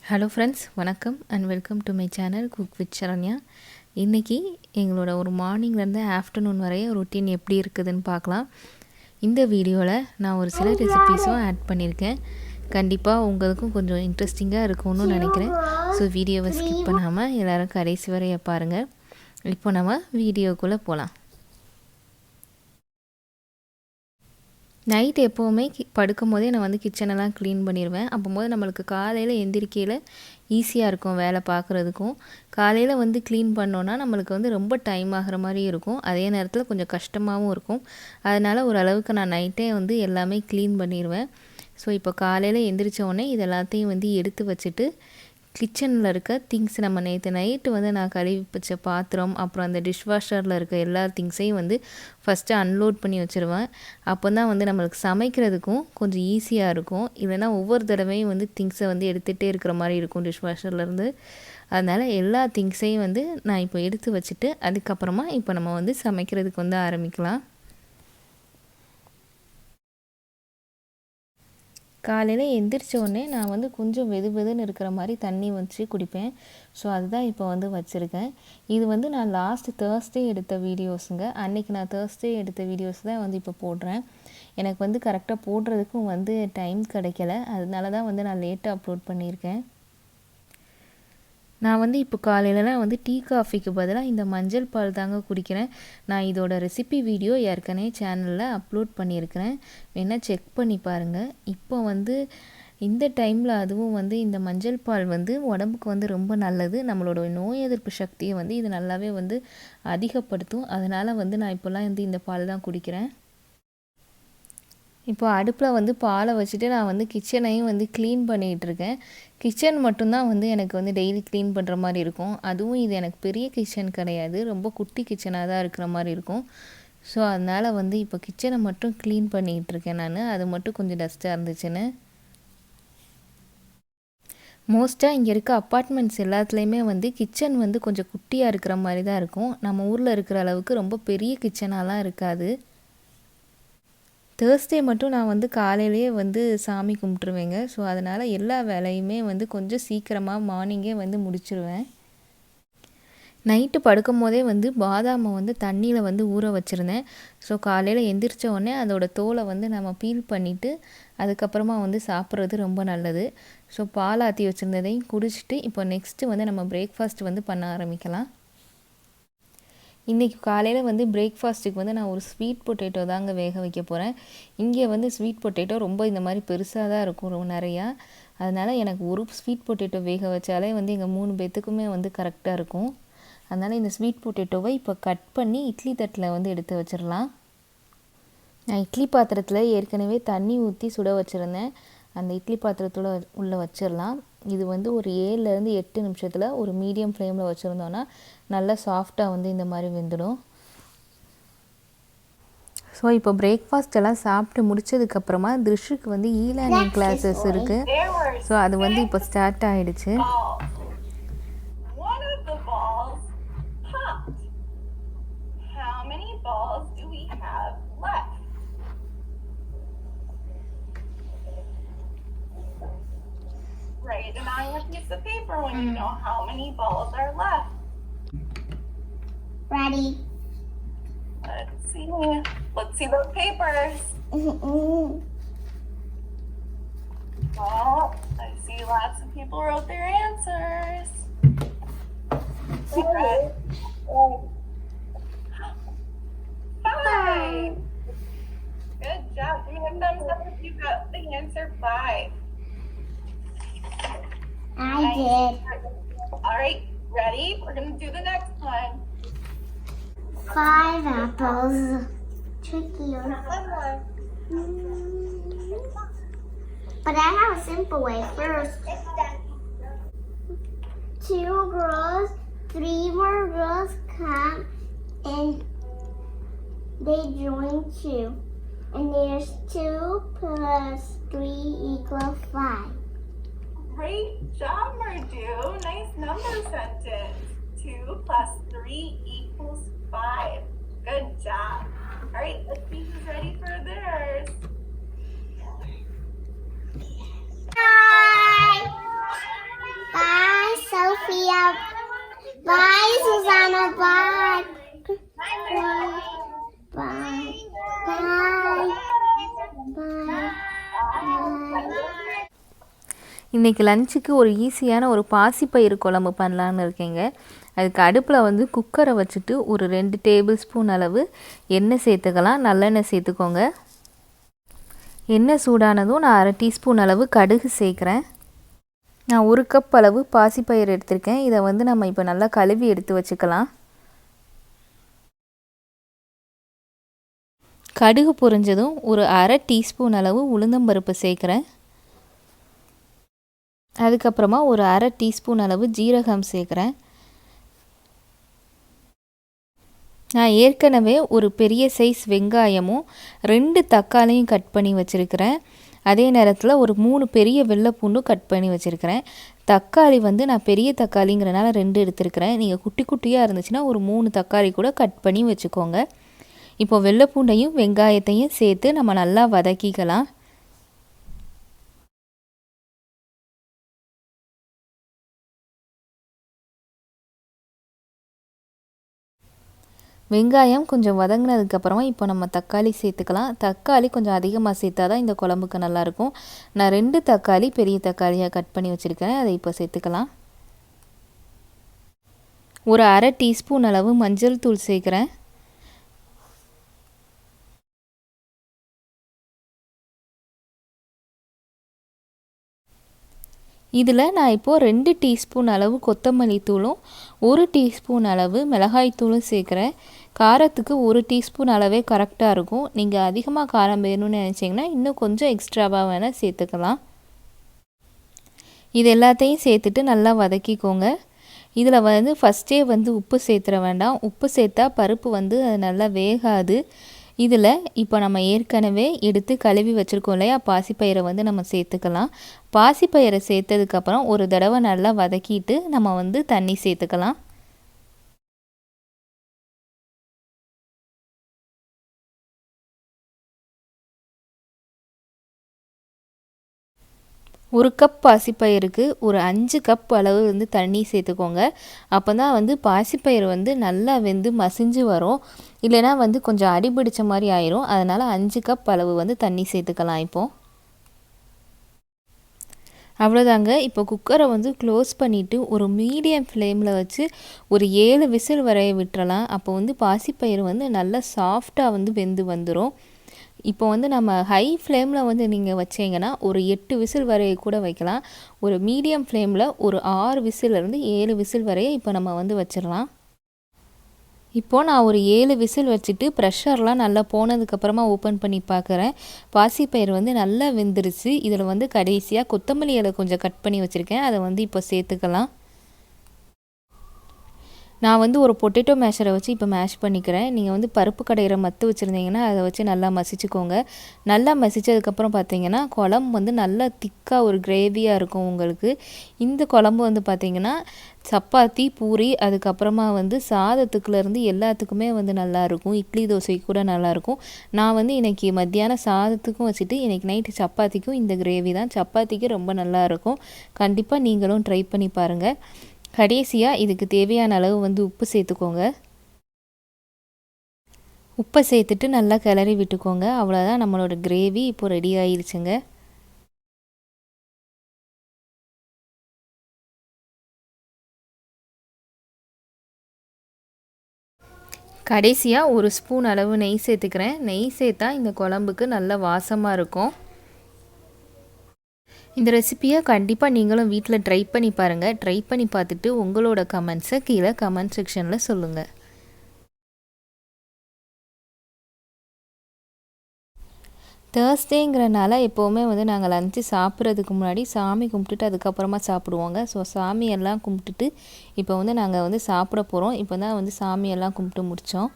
Hello friends, வணக்கம் and welcome to my channel cook with Saranya. இன்றைக்கி எங்களோட ஒரு மார்னிங்லேருந்து ஆஃப்டர்நூன் வரைய ரொட்டீன் எப்படி இருக்குதுன்னு பார்க்கலாம். இந்த வீடியோவில் நான் ஒரு சில ரெசிபீஸும் ஆட் பண்ணியிருக்கேன். கண்டிப்பாக உங்களுக்கும் கொஞ்சம் இன்ட்ரெஸ்டிங்காக இருக்கும்னு நினைக்கிறேன். ஸோ வீடியோவை ஸ்கிப் பண்ணாமல் எல்லோரும் கடைசி வரைய பாருங்கள். இப்போ நம்ம வீடியோக்குள்ளே போகலாம். நைட் எப்போவுமே படுக்கும் போதே நான் வந்து கிச்சனெல்லாம் க்ளீன் பண்ணிடுவேன். அப்போது நம்மளுக்கு காலையில் எந்திரிக்கையில் ஈஸியாக இருக்கும் வேலை பார்க்குறதுக்கும். காலையில் வந்து க்ளீன் பண்ணோன்னா நம்மளுக்கு வந்து ரொம்ப டைம் ஆகிற மாதிரி இருக்கும். அதே நேரத்தில் கொஞ்சம் கஷ்டமாகவும் இருக்கும். அதனால் ஓரளவுக்கு நான் நைட்டே வந்து எல்லாமே க்ளீன் பண்ணிடுவேன். ஸோ இப்போ காலையில் எந்திரிச்ச உடனே இது எல்லாத்தையும் வந்து எடுத்து வச்சுட்டு கிச்சனில் இருக்க திங்ஸ் நம்ம நேற்று நைட்டு வந்து நான் கழுவி வச்ச பாத்திரம், அப்புறம் அந்த டிஷ்வாஷரில் இருக்க எல்லா திங்ஸையும் வந்து ஃபஸ்ட்டு அன்லோட் பண்ணி வச்சுருவேன். அப்போ தான் வந்து நம்மளுக்கு சமைக்கிறதுக்கும் கொஞ்சம் ஈஸியாக இருக்கும். இல்லைனா ஒவ்வொரு தடவையும் வந்து திங்ஸை வந்து எடுத்துகிட்டே இருக்கிற மாதிரி இருக்கும் டிஷ்வாஷர்லேருந்து. அதனால் எல்லா திங்ஸையும் வந்து நான் இப்போ எடுத்து வச்சுட்டு அதுக்கப்புறமா இப்போ நம்ம வந்து சமைக்கிறதுக்கு வந்து ஆரம்பிக்கலாம். காலையில் எந்திரிச்ச உடனே நான் வந்து கொஞ்சம் வெதுன்னு இருக்கிற மாதிரி தண்ணி வச்சு குடிப்பேன். ஸோ அதுதான் இப்போ வந்து வச்சுருக்கேன். இது வந்து நான் தேர்ஸ்டே எடுத்த வீடியோஸுங்க. அன்றைக்கி நான் தேர்ஸ்டே எடுத்த வீடியோஸ் தான் வந்து இப்போ போடுறேன். எனக்கு வந்து கரெக்டாக போடுறதுக்கும் வந்து டைம் கிடைக்கல. அதனால தான் வந்து நான் லேட்டாக அப்லோட் பண்ணியிருக்கேன். நான் வந்து இப்போ காலையிலலாம் வந்து டீ காஃபிக்கு பதிலாக இந்த மஞ்சள் பால் தாங்க குடிக்கிறேன். நான் இதோட ரெசிபி வீடியோ ஏற்கனவே சேனலில் அப்லோட் பண்ணியிருக்கிறேன். வேணால் செக் பண்ணி பாருங்கள். இப்போ வந்து இந்த டைமில் அதுவும் வந்து இந்த மஞ்சள் பால் வந்து உடம்புக்கு வந்து ரொம்ப நல்லது. நம்மளோட நோய் எதிர்ப்பு சக்தியை வந்து இது நல்லாவே வந்து அதிகப்படுத்தும். அதனால் வந்து நான் இப்போல்லாம் வந்து இந்த பால் தான் குடிக்கிறேன். இப்போ அடுப்பில் வந்து பாலை வச்சுட்டு நான் வந்து கிச்சனையும் வந்து க்ளீன் பண்ணிகிட்ருக்கேன். கிச்சன் மட்டும்தான் வந்து எனக்கு வந்து டெய்லி க்ளீன் பண்ணுற மாதிரி இருக்கும். அதுவும் இது எனக்கு பெரிய கிச்சன் கிடையாது, ரொம்ப குட்டி கிச்சனாக தான் இருக்கிற மாதிரி இருக்கும். ஸோ அதனால் வந்து இப்போ கிச்சனை மட்டும் க்ளீன் பண்ணிகிட்ருக்கேன் நான். அது மட்டும் கொஞ்சம் டஸ்ட்டாக இருந்துச்சுன்னு. மோஸ்ட்டாக இங்கே இருக்க அப்பார்ட்மெண்ட்ஸ் எல்லாத்துலேயுமே வந்து கிச்சன் வந்து கொஞ்சம் குட்டியாக இருக்கிற மாதிரி தான் இருக்கும். நம்ம ஊரில் இருக்கிற அளவுக்கு ரொம்ப பெரிய கிச்சனாலாம் இருக்காது. தேர்ஸ்டே மட்டும் நான் வந்து காலையிலேயே வந்து சாமி கும்பிட்ருவேங்க. ஸோ அதனால் எல்லா வேலையுமே வந்து கொஞ்சம் சீக்கிரமாக மார்னிங்கே வந்து முடிச்சிருவேன். நைட்டு படுக்கும் போதே வந்து பாதாமை வந்து தண்ணியில் வந்து ஊற வச்சுருந்தேன். ஸோ காலையில் எந்திரிச்ச உடனே அதோடய தோலை வந்து நம்ம பீல் பண்ணிவிட்டு அதுக்கப்புறமா வந்து சாப்பிட்றது ரொம்ப நல்லது. ஸோ பால் ஆற்றி வச்சுருந்ததையும் குடிச்சிட்டு இப்போ நெக்ஸ்ட்டு வந்து நம்ம பிரேக்ஃபாஸ்ட் வந்து பண்ண ஆரம்பிக்கலாம். இன்றைக்கி காலையில் வந்து பிரேக்ஃபாஸ்ட்டுக்கு வந்து நான் ஒரு ஸ்வீட் பொட்டேட்டோ தாங்க வேக வைக்க போகிறேன். இங்கே வந்து ஸ்வீட் பொட்டேட்டோ ரொம்ப இந்த மாதிரி பெருசாக தான் இருக்கும் ரொம்ப நிறையா. அதனால் எனக்கு ஒரு ஸ்வீட் பொட்டேட்டோ வேக வச்சாலே வந்து எங்கள் 3 பேர்த்துக்குமே வந்து கரெக்டாக இருக்கும். அதனால் இந்த ஸ்வீட் பொட்டேட்டோவை இப்போ கட் பண்ணி இட்லி தட்டில் வந்து எடுத்து வச்சிடலாம். நான் இட்லி பாத்திரத்தில் ஏற்கனவே தண்ணி ஊற்றி சுட வச்சுருந்தேன். அந்த இட்லி பாத்திரத்தோட உள்ளே வச்சிடலாம். இது வந்து ஒரு 7லேருந்து 8 நிமிஷத்தில் ஒரு மீடியம் ஃப்ளேமில் வச்சுருந்தோன்னா நல்லா சாஃப்டாக வந்து இந்த மாதிரி வெந்துடும். ஸோ இப்போ பிரேக்ஃபாஸ்ட் எல்லாம் சாப்பிட்டு முடித்ததுக்கப்புறமா திருஷுக்கு வந்து லேர்னிங் கிளாஸஸ் இருக்குது. ஸோ அது வந்து இப்போ ஸ்டார்ட் ஆகிடுச்சு. Write it on your piece of paper when you know how many balls are left. Ready. Let's see those papers. Oh, I see lots of people wrote their answers. Okay. 5. Good job. Give me a thumbs up if you got the answer 5. I did. All right, ready? We're going to do the next one. 5 apples. Trickier. But I have a simple way first. 2 girls, 3 more girls come and they join 2. And there's 2 plus 3 equals 5. Great job, Mardu. Nice number sentence. 2 plus 3 equals 5. Good job. All right, let's see who's ready for theirs. Hi. Sophia. Bye, Susanna. Bye. Bye. Bye. Bye. இன்றைக்கி லஞ்சுக்கு ஒரு ஈஸியான ஒரு பாசிப்பயிறு குழம்பு பண்ணலான்னு இருக்கேங்க. அதுக்கு அடுப்பில் வந்து குக்கரை வச்சுட்டு ஒரு 2 டேபிள் ஸ்பூன் அளவு எண்ணெய் சேர்த்துக்கலாம். நல்லெண்ணெய் சேர்த்துக்கோங்க. எண்ணெய் சூடானதும் நான் 1/2 டீஸ்பூன் அளவு கடுகு சேர்க்குறேன். நான் 1 கப் அளவு பாசிப்பயிறு எடுத்திருக்கேன். இதை வந்து நம்ம இப்போ நல்லா கழுவி எடுத்து வச்சுக்கலாம். கடுகு பொரிஞ்சதும் ஒரு 1/2 டீஸ்பூன் அளவு உளுந்தம்பருப்பு சேர்க்குறேன். அதுக்கப்புறமா ஒரு 1/2 டீஸ்பூன் அளவு ஜீரகம் சேர்க்குறேன். நான் ஏற்கனவே ஒரு பெரிய சைஸ் வெங்காயமும் 2 தக்காளியும் கட் பண்ணி வச்சுருக்கிறேன். அதே நேரத்தில் ஒரு 3 பெரிய வெள்ளைப்பூண்டும் கட் பண்ணி வச்சுருக்கிறேன். தக்காளி வந்து நான் பெரிய தக்காளிங்கிறனால 2 எடுத்துருக்கிறேன். நீங்கள் குட்டி குட்டியாக இருந்துச்சுன்னா ஒரு 3 தக்காளி கூட கட் பண்ணி வச்சுக்கோங்க. இப்போ வெள்ளைப்பூண்டையும் வெங்காயத்தையும் சேர்த்து நம்ம நல்லா வதக்கிக்கலாம். வெங்காயம் கொஞ்சம் வதங்கினதுக்கப்புறமா இப்போ நம்ம தக்காளி சேர்த்துக்கலாம். தக்காளி கொஞ்சம் அதிகமாக சேர்த்தா தான் இந்த குழம்புக்கு நல்லாயிருக்கும். நான் 2 தக்காளி பெரிய தக்காளியாக கட் பண்ணி வச்சுருக்கேன். அதை இப்போ சேர்த்துக்கலாம். ஒரு 1/2 டீஸ்பூன் அளவு மஞ்சள் தூள் சேர்க்குறேன். இதில் நான் இப்போது 2 டீஸ்பூன் அளவு கொத்தமல்லி தூளும் 1 டீஸ்பூன் அளவு மிளகாய் தூளும் சேர்க்குறேன். காரத்துக்கு 1 டீஸ்பூன் அளவே கரெக்டாக இருக்கும். நீங்கள் அதிகமாக காரம் வேணும்னு நினச்சிங்கன்னா இன்னும் கொஞ்சம் எக்ஸ்ட்ராவாக வேணால் சேர்த்துக்கலாம். இது எல்லாத்தையும் சேர்த்துட்டு நல்லா வதக்கிக்கோங்க. இதில் வந்து ஃபஸ்ட்டே வந்து உப்பு சேர்த்துற வேண்டாம். உப்பு சேர்த்தா பருப்பு வந்து அது நல்லா வேகாது. இதில் இப்போ நம்ம ஏற்கனவே எடுத்து கழுவி வச்சுருக்கோம் இல்லையா, பாசிப்பயிரை வந்து நம்ம சேர்த்துக்கலாம். பாசிப்பயிரை சேர்த்ததுக்கப்புறம் ஒரு தடவை நல்லா வதக்கிட்டு நம்ம வந்து தண்ணி சேர்த்துக்கலாம். ஒரு கப் பாசிப்பயிருக்கு ஒரு 5 கப் அளவு வந்து தண்ணி சேர்த்துக்கோங்க. அப்போ தான் வந்து பாசிப்பயிறு வந்து நல்லா வெந்து மசிஞ்சு வரும். இல்லைனா வந்து கொஞ்சம் அடிபிடிச்ச மாதிரி ஆயிரும். அதனால் 5 கப் அளவு வந்து தண்ணி சேர்த்துக்கலாம். இப்போது அவ்வளோதாங்க. இப்போ குக்கரை வந்து க்ளோஸ் பண்ணிவிட்டு ஒரு மீடியம் ஃப்ளேமில் வச்சு ஒரு 7 விசில் வரைய விட்டுறலாம். அப்போ வந்து பாசிப்பயிறு வந்து நல்லா சாஃப்டாக வந்து வெந்து வந்துடும். இப்போ வந்து நம்ம ஹை ஃப்ளேமில் வந்து நீங்கள் வச்சிங்கன்னா ஒரு 8 விசில் வரைய கூட வைக்கலாம். ஒரு மீடியம் ஃப்ளேமில் ஒரு 6 விசிலேருந்து 7 விசில் வரைய இப்போ நம்ம வந்து வச்சிடலாம். இப்போது நான் ஒரு 7 விசில் வச்சுட்டு ப்ரெஷர்லாம் நல்லா போனதுக்கப்புறமா ஓப்பன் பண்ணி பார்க்குறேன். பாசிப்பயிறு வந்து நல்லா வெந்துருச்சு. இதில் வந்து கடைசியாக கொத்தமல்லி இலை கொஞ்சம் கட் பண்ணி வச்சுருக்கேன். அதை வந்து இப்போ சேர்த்துக்கலாம். நான் வந்து ஒரு பொட்டேட்டோ மேஷரை வச்சு இப்போ மேஷ் பண்ணிக்கிறேன். நீங்கள் வந்து பருப்பு கடையிற மத்து வச்சுருந்தீங்கன்னா அதை வச்சு நல்லா மசிச்சுக்கோங்க. நல்லா மசித்ததுக்கப்புறம் பார்த்தீங்கன்னா குழம்பு வந்து நல்லா திக்காக ஒரு கிரேவியாக இருக்கும் உங்களுக்கு. இந்த குழம்பு வந்து பார்த்திங்கன்னா சப்பாத்தி, பூரி, அதுக்கப்புறமா வந்து சாதத்துக்குலேருந்து எல்லாத்துக்குமே வந்து நல்லாயிருக்கும். இட்லி தோசைக்கு கூட நல்லாயிருக்கும். நான் வந்து இன்றைக்கி மத்தியானம் சாதத்துக்கும் வச்சுட்டு இன்றைக்கி நைட்டு சப்பாத்திக்கும் இந்த கிரேவி தான். சப்பாத்திக்கு ரொம்ப நல்லாயிருக்கும். கண்டிப்பாக நீங்களும் ட்ரை பண்ணி பாருங்கள். கடைசியாக இதுக்கு தேவையான அளவு வந்து உப்பு சேர்த்துக்கோங்க. உப்பை சேர்த்துட்டு நல்லா கிளறி விட்டுக்கோங்க. அவ்வளோதான், நம்மளோட கிரேவி இப்போ ரெடி ஆயிருச்சுங்க. கடைசியாக ஒரு ஸ்பூன் அளவு நெய் சேர்த்துக்கிறேன். நெய் சேர்த்தா இந்த குழம்புக்கு நல்ல வாசமாக இருக்கும். இந்த ரெசிப்பியை கண்டிப்பாக நீங்களும் வீட்டில் ட்ரை பண்ணி பாருங்கள். ட்ரை பண்ணி பார்த்துட்டு உங்களோட கமெண்ட்ஸை கீழே கமெண்ட் செக்ஷனில் சொல்லுங்கள். தேர்ஸ்டேங்கிறனால எப்போவுமே வந்து நாங்கள் லஞ்சு சாப்பிட்றதுக்கு முன்னாடி சாமி கும்பிட்டுட்டு அதுக்கப்புறமா சாப்பிடுவோங்க. ஸோ சாமியெல்லாம் கும்பிட்டுட்டு இப்போ வந்து நாங்கள் வந்து சாப்பிட போகிறோம். இப்போ தான் வந்து சாமியெல்லாம் கும்பிட்டு முடித்தோம்.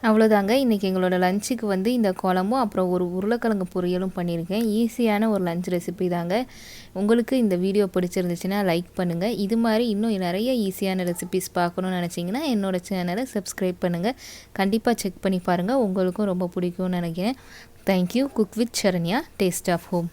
அவ்வளோதாங்க. இன்றைக்கி எங்களோட லஞ்சுக்கு வந்து இந்த குழம்பும் அப்புறம் ஒரு உருளைக்கிழங்கு பொரியலும் பண்ணியிருக்கேன். ஈஸியான ஒரு லஞ்ச் ரெசிபி தாங்க. உங்களுக்கு இந்த வீடியோ பிடிச்சிருந்துச்சுன்னா லைக் பண்ணுங்கள். இது மாதிரி இன்னும் நிறைய ஈஸியான ரெசிபிஸ் பார்க்கணுன்னு நினச்சிங்கன்னா என்னோடய சேனலை சப்ஸ்கிரைப் பண்ணுங்கள். கண்டிப்பாக செக் பண்ணி பாருங்கள். உங்களுக்கும் ரொம்ப பிடிக்கும்னு நினைக்கிறேன். Thank you. Cook with Saranya, taste of home.